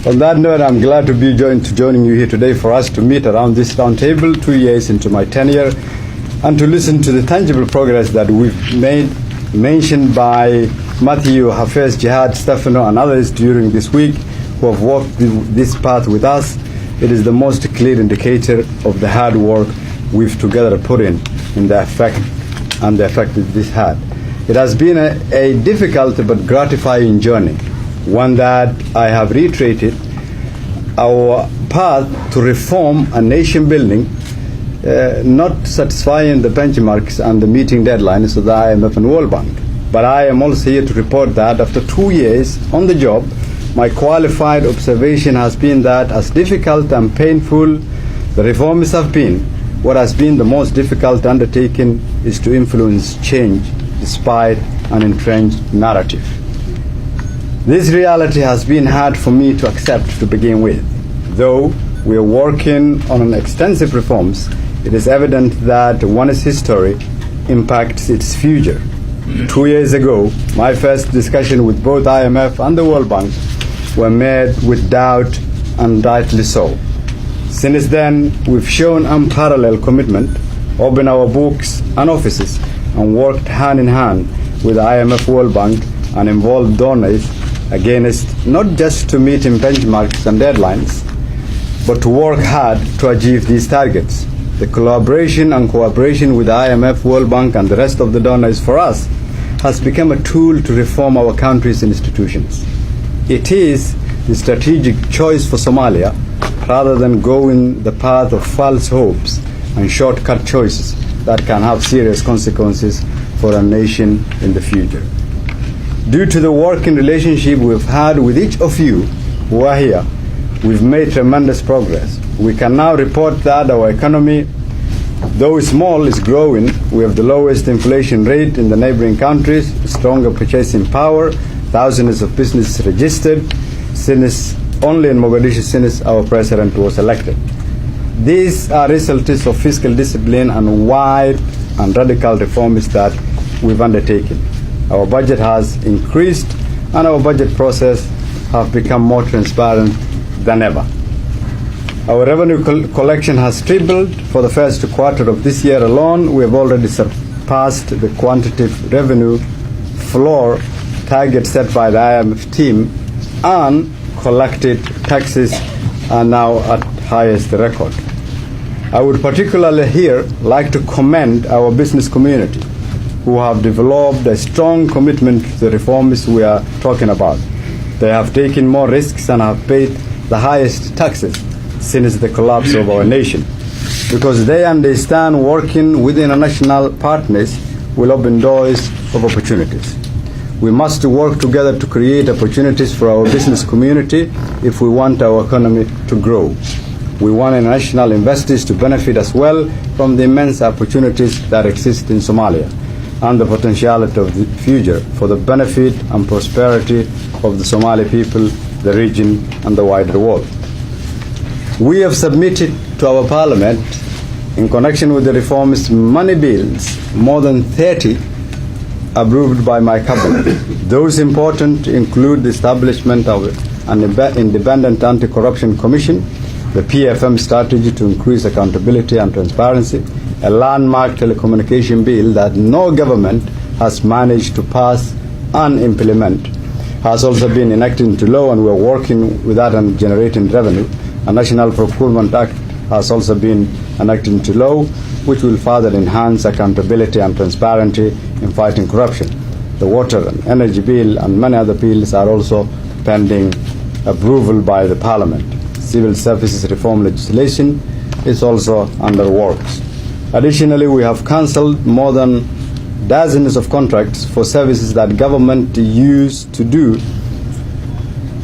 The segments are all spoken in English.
On that note, I'm glad to be joining you here today for us to meet around this round table 2 years into my tenure and to listen to the tangible progress that we've made, mentioned by Matthew, Hafez, Jihad, Stefano, and others during this week who have walked this path with us. It is the most clear indicator of the hard work we've together put in the effect that this had. It has been a difficult but gratifying journey, one that I have reiterated our path to reform and nation building, not satisfying the benchmarks and the meeting deadlines of the IMF and World Bank. But I am also here to report that after 2 years on the job, my qualified observation has been that as difficult and painful the reforms have been, what has been the most difficult undertaking is to influence change despite an entrenched narrative. This reality has been hard for me to accept to begin with. Though we are working on extensive reforms, it is evident that one's history impacts its future. 2 years ago, my first discussion with both IMF and the World Bank were met with doubt, and rightly so. Since then, we've shown unparalleled commitment, opened our books and offices, and worked hand in hand with the IMF, World Bank, and involved donors against not just to meet benchmarks and deadlines, but to work hard to achieve these targets. The collaboration and cooperation with the IMF, World Bank, and the rest of the donors for us has become a tool to reform our country's institutions. It is the strategic choice for Somalia rather than going the path of false hopes and shortcut choices that can have serious consequences for a nation in the future. Due to the working relationship we've had with each of you who are here, we've made tremendous progress. We can now report that our economy, though small, is growing. We have the lowest inflation rate in the neighboring countries, stronger purchasing power, thousands of businesses registered only in Mogadishu since our president was elected. These are results of fiscal discipline and wide and radical reforms that we've undertaken. Our budget has increased and our budget process have become more transparent than ever. Our revenue collection has tripled. For the first quarter of this year alone, we have already surpassed the quantitative revenue floor target set by the IMF team, and collected taxes are now at highest record. I would particularly here like to commend our business community who have developed a strong commitment to the reforms we are talking about. They have taken more risks and have paid the highest taxes since the collapse of our nation, because they understand working with international partners will open doors of opportunities. We must work together to create opportunities for our business community if we want our economy to grow. We want international investors to benefit as well from the immense opportunities that exist in Somalia and the potentiality of the future for the benefit and prosperity of the Somali people, the region, and the wider world. We have submitted to our parliament, in connection with the reforms, many bills, more than 30 approved by my cabinet. Those important include the establishment of an independent anti-corruption commission, the PFM strategy to increase accountability and transparency, a landmark telecommunication bill that no government has managed to pass and implement, has also been enacted into law, and we're working with that and generating revenue. A National Procurement Act has also been enacted into law, which will further enhance accountability and transparency in fighting corruption. The water and energy bill and many other bills are also pending approval by the Parliament. Civil services reform legislation is also under works. Additionally, we have cancelled more than dozens of contracts for services that government used to do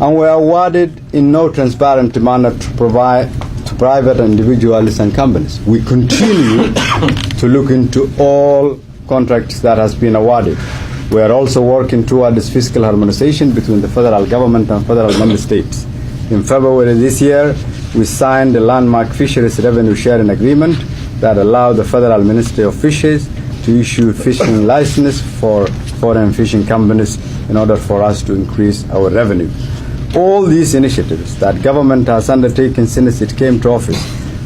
and were awarded in no transparent manner to provide to private individuals and companies. We continue to look into all contracts that has been awarded. We are also working towards fiscal harmonization between the federal government and federal member states. In February this year, we signed a landmark fisheries revenue sharing agreement that allowed the Federal Ministry of Fisheries to issue fishing licenses for foreign fishing companies in order for us to increase our revenue. All these initiatives that government has undertaken since it came to office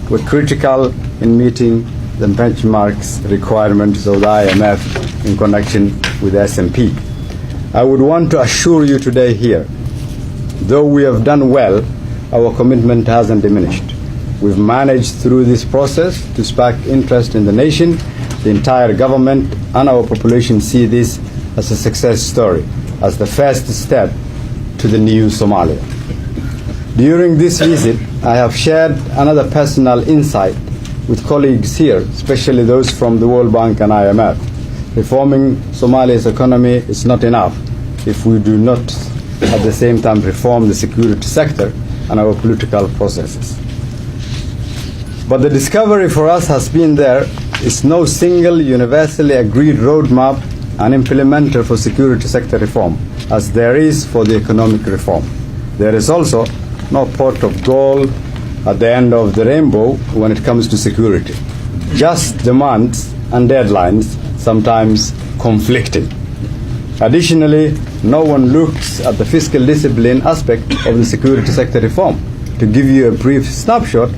were critical in meeting the benchmarks requirements of the IMF in connection with S&P. I would want to assure you today here, though we have done well, our commitment hasn't diminished. We've managed through this process to spark interest in the nation. The entire government and our population see this as a success story, as the first step to the new Somalia. During this visit, I have shared another personal insight with colleagues here, especially those from the World Bank and IMF. Reforming Somalia's economy is not enough if we do not at the same time reform the security sector and our political processes. But the discovery for us has been there is no single universally agreed roadmap and implementer for security sector reform, as there is for the economic reform. There is also no pot of gold at the end of the rainbow when it comes to security. Just demands and deadlines, sometimes conflicting. Additionally, no one looks at the fiscal discipline aspect of the security sector reform. To give you a brief snapshot,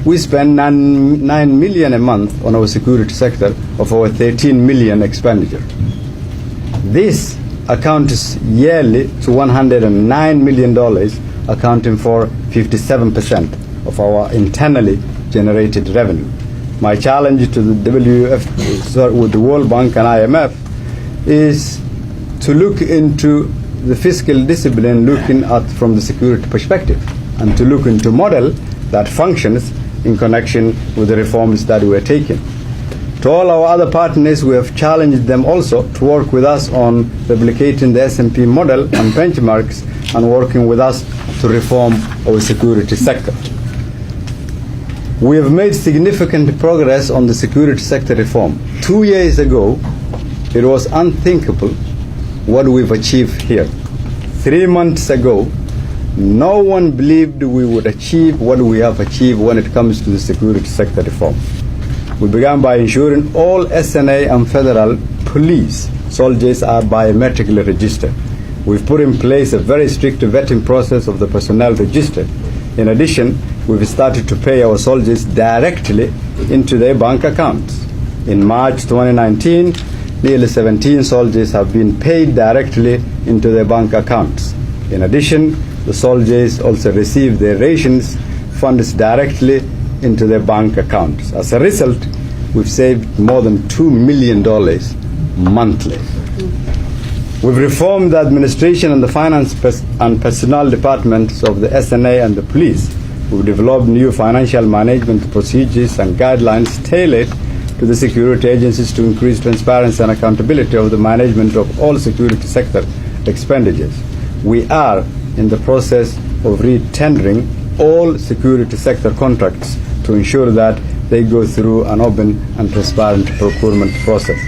we spend 9 million a month on our security sector of our 13 million expenditure. This accounts yearly to $109 million, accounting for 57% of our internally generated revenue. My challenge to the with the World Bank and IMF is to look into the fiscal discipline looking at from the security perspective, and to look into a model that functions in connection with the reforms that we are taking. To all our other partners, we have challenged them also to work with us on replicating the S&P model and benchmarks and working with us to reform our security sector. We have made significant progress on the security sector reform. 2 years ago, it was unthinkable what we've achieved here. 3 months ago, no one believed we would achieve what we have achieved when it comes to the security sector reform. We began by ensuring all SNA and federal police soldiers are biometrically registered. We've put in place a very strict vetting process of the personnel registered. In addition, we've started to pay our soldiers directly into their bank accounts. In March 2019, nearly 17 soldiers have been paid directly into their bank accounts. In addition, the soldiers also receive their rations funds directly into their bank accounts. As a result, we've saved more than $2 million monthly. We've reformed the administration and the finance and personnel departments of the SNA and the police. We've developed new financial management procedures and guidelines tailored to the security agencies to increase transparency and accountability of the management of all security sector expenditures. We are in the process of re-tendering all security sector contracts to ensure that they go through an open and transparent procurement process.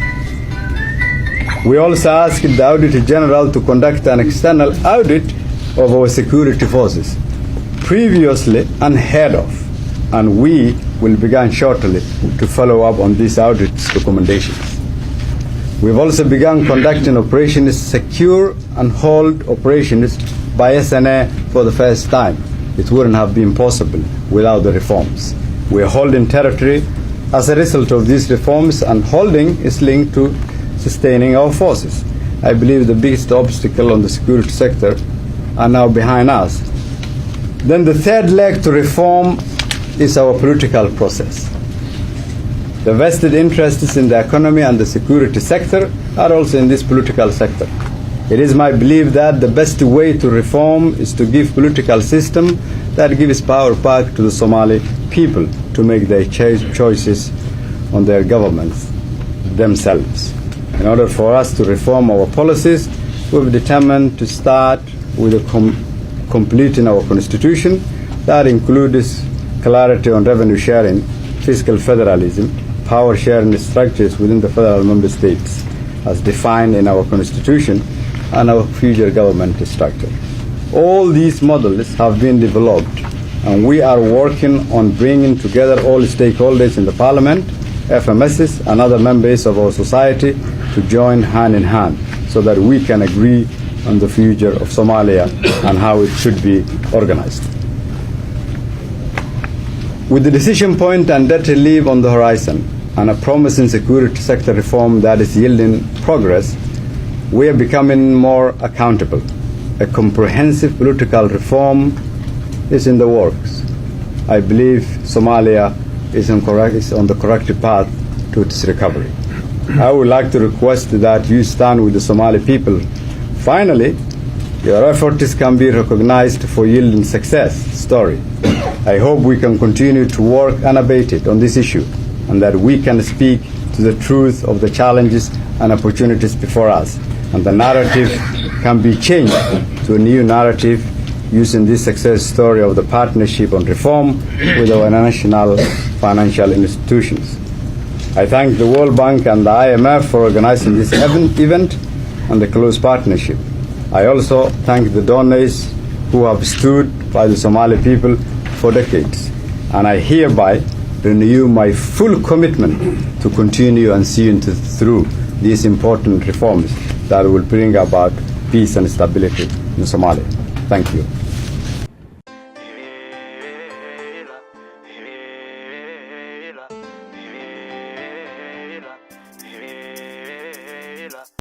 We also asked the Auditor General to conduct an external audit of our security forces, previously unheard of, and we will begin shortly to follow up on these audit's recommendations. We've also begun conducting operations secure and hold operations by SNA for the first time. It wouldn't have been possible without the reforms. We are holding territory as a result of these reforms, and holding is linked to sustaining our forces. I believe the biggest obstacle on the security sector are now behind us. Then the third leg to reform is our political process. The vested interests in the economy and the security sector are also in this political sector. It is my belief that the best way to reform is to give political system that gives power back to the Somali people to make their choices on their governments themselves. In order for us to reform our policies, we've determined to start with completing our constitution. That includes clarity on revenue sharing, fiscal federalism, power sharing structures within the federal member states as defined in our constitution, and our future government structure. All these models have been developed, and we are working on bringing together all stakeholders in the Parliament, FMSs, and other members of our society to join hand in hand so that we can agree on the future of Somalia and how it should be organized. With the decision point and debt relief on the horizon and a promising security sector reform that is yielding progress, we are becoming more accountable. A comprehensive political reform is in the works. I believe Somalia is on the correct path to its recovery. I would like to request that you stand with the Somali people. Finally, your efforts can be recognized for yielding success story. I hope we can continue to work unabated on this issue and that we can speak to the truth of the challenges and opportunities before us, and the narrative can be changed to a new narrative using this success story of the partnership on reform with our national financial institutions. I thank the World Bank and the IMF for organizing this event and the close partnership. I also thank the donors who have stood by the Somali people for decades, and I hereby renew my full commitment to continue and see through these important reforms that will bring about peace and stability in Somalia. Thank you.